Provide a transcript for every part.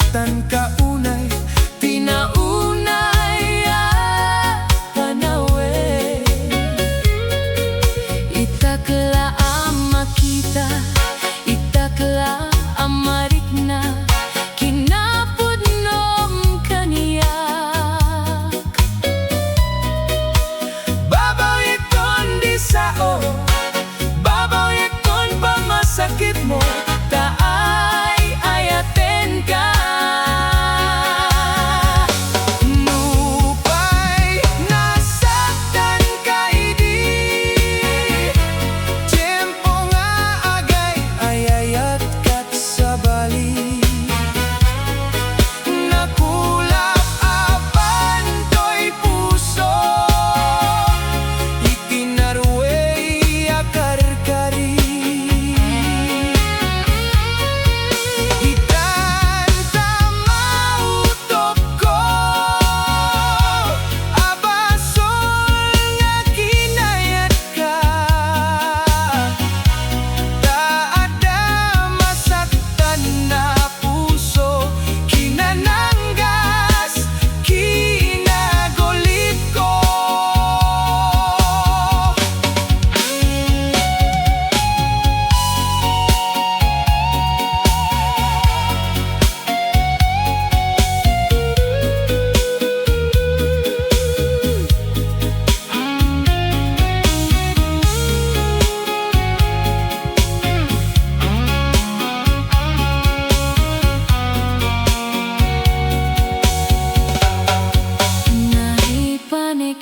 nasaktan ka unay, pinaunay panawe. Itakla ang makita, itakla ang marikna, kinapudnom kaniyak. Babaw ikon di sao, babaw ikon pa masakit mo, taay ayaten ka. Nupay nasaktan ka idi, tiempo nga agay ayayat kat sa bali. Nakulap apan to'y puso, itinarway akarkari.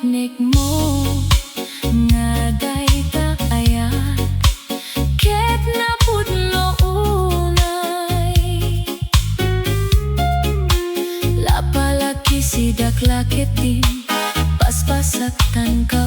Nik mo nga day kaayat, ket napudno unay. Lapalaki sidak lakit din, paspasaktan ka